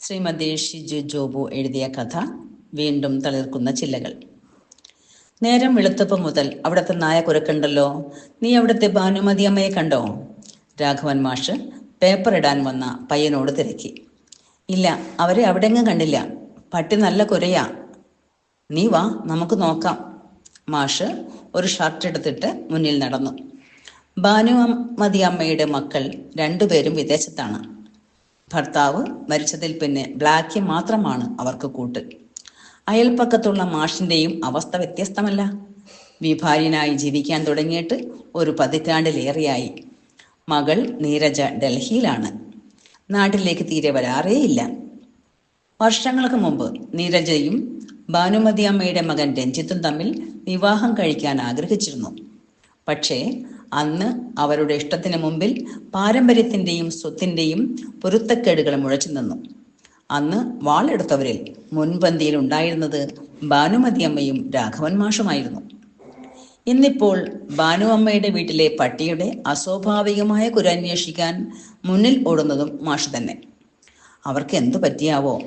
ശ്രീമതി ഷിജു ജോബു എഴുതിയ കഥ വീണ്ടും തളിർക്കുന്ന ചില്ലകൾ. നേരം വെളുത്തപ്പം മുതൽ അവിടുത്തെ നായ കുരക്കുണ്ടല്ലോ. നീ അവിടുത്തെ ഭാനുമതി അമ്മയെ കണ്ടോ? രാഘവൻ മാഷ് പേപ്പർ ഇടാൻ വന്ന പയ്യനോട് തിരക്കി. ഇല്ല, അവരെ അവിടെങ്ങും കണ്ടില്ല. പട്ടി നല്ല കുരയാ. നീ വാ, നമുക്ക് നോക്കാം. മാഷ് ഒരു ഷർട്ട് എടുത്തിട്ട് മുന്നിൽ നടന്നു. ഭാനുമതി അമ്മയുടെ മക്കൾ രണ്ടുപേരും വിദേശത്താണ്. ഭർത്താവ് മരിച്ചതിൽ പിന്നെ ബ്ലാക്കി മാത്രമാണ് അവർക്ക് കൂട്ട്. അയൽപ്പക്കത്തുള്ള മാഷിന്റെയും അവസ്ഥ വ്യത്യസ്തമല്ല. വിഭാര്യനായി ജീവിക്കാൻ തുടങ്ങിയിട്ട് ഒരു പതിറ്റാണ്ടിലേറെയായി. മകൾ നീരജ ഡൽഹിയിലാണ്. നാട്ടിലേക്ക് തീരെ വരാറേയില്ല. വർഷങ്ങൾക്ക് മുമ്പ് നീരജയും ഭാനുമതി അമ്മയുടെ മകൻ രഞ്ജിത്തും തമ്മിൽ വിവാഹം കഴിക്കാൻ ആഗ്രഹിച്ചിരുന്നു. പക്ഷേ അന്ന് അവരുടെ ഇഷ്ടത്തിന് മുമ്പിൽ പാരമ്പര്യത്തിന്റെയും സ്വത്തിന്റെയും പൊരുത്തക്കേടുകൾ മുഴച്ചു നിന്നു. അന്ന് വാളെടുത്തവരിൽ മുൻപന്തിയിൽ ഉണ്ടായിരുന്നത് ഭാനുമതി അമ്മയും രാഘവൻ മാഷുമായിരുന്നു. ഇന്നിപ്പോൾ ഭാനു അമ്മയുടെ വീട്ടിലെ പട്ടിയുടെ അസ്വാഭാവികമായ കുരന്വേഷിക്കാൻ മുന്നിൽ ഓടുന്നതും മാഷ് തന്നെ. അവർക്ക് എന്തു പറ്റിയാവോ?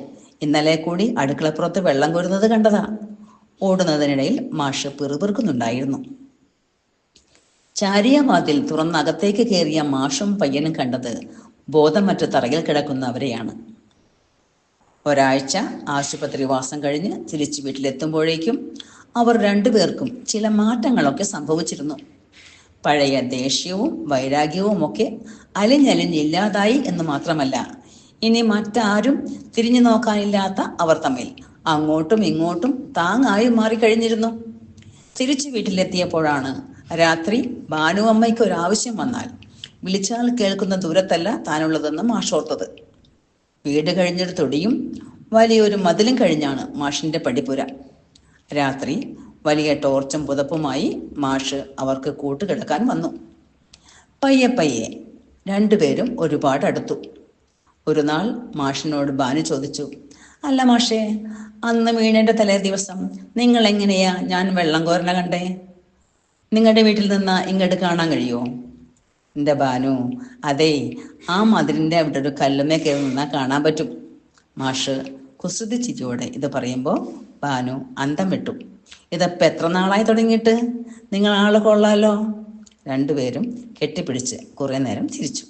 ഇന്നലെ കൂടി അടുക്കളപ്പുറത്ത് വെള്ളം കോരുന്നത് കണ്ടതാ. ഓടുന്നതിനിടയിൽ മാഷ് പിറുപിറുക്കുന്നുണ്ടായിരുന്നു. ചാരിയാവാതിൽ തുറന്നകത്തേക്ക് കയറിയ മാഷും പയ്യനും കണ്ടത് ബോധമറ്റ തറയിൽ കിടക്കുന്നവരെയാണ്. ഒരാഴ്ച ആശുപത്രിവാസം കഴിഞ്ഞ് തിരിച്ചു വീട്ടിലെത്തുമ്പോഴേക്കും അവർ രണ്ടുപേർക്കും ചില മാറ്റങ്ങളൊക്കെ സംഭവിച്ചിരുന്നു. പഴയ ദേഷ്യവും വൈരാഗ്യവും ഒക്കെ അലിഞ്ഞലിഞ്ഞില്ലാതായി എന്ന് മാത്രമല്ല, ഇനി മറ്റാരും തിരിഞ്ഞു നോക്കാനില്ലാത്ത അവർ തമ്മിൽ അങ്ങോട്ടും ഇങ്ങോട്ടും താങ്ങായി മാറിക്കഴിഞ്ഞിരുന്നു. തിരിച്ചു വീട്ടിലെത്തിയപ്പോഴാണ് രാത്രി ഭാനു അമ്മയ്ക്ക് ഒരാവശ്യം വന്നാൽ വിളിച്ചാൽ കേൾക്കുന്ന ദൂരത്തല്ല താനുള്ളതെന്ന് മാഷോർത്തത്. വീട് കഴിഞ്ഞൊരു തൊടിയും വലിയൊരു മതിലും കഴിഞ്ഞാണ് മാഷിന്റെ പടിപ്പുര. രാത്രി വലിയ ടോർച്ചും പുതപ്പുമായി മാഷ് അവർക്ക് കൂട്ടുകിടക്കാൻ വന്നു. പയ്യെ പയ്യെ രണ്ടുപേരും ഒരുപാട് അടുത്തു. ഒരു നാൾ മാഷിനോട് ഭാനു ചോദിച്ചു, അല്ല മാഷേ, അന്ന് വീണേന്റെ തലേ ദിവസം നിങ്ങൾ എങ്ങനെയാ ഞാൻ വെള്ളം കോരണ കണ്ടേ? നിങ്ങളുടെ വീട്ടിൽ നിന്ന് ഇങ്ങോട്ട് കാണാൻ കഴിയുമോ? എൻ്റെ ഭാനു, അതേ, ആ മതിലിൻ്റെ അവിടെ ഒരു കല്ലുമേ കയറി നിന്നാൽ കാണാൻ പറ്റും. മാഷ് കുസൃതി ചിരിയോടെ ഇത് പറയുമ്പോൾ ഭാനു അന്തം വിട്ടു. ഇതപ്പം എത്ര നാളായി തുടങ്ങിയിട്ട്? നിങ്ങൾ ആള് കൊള്ളാലോ. രണ്ടുപേരും കെട്ടിപ്പിടിച്ച് കുറെ നേരം ചിരിച്ചു.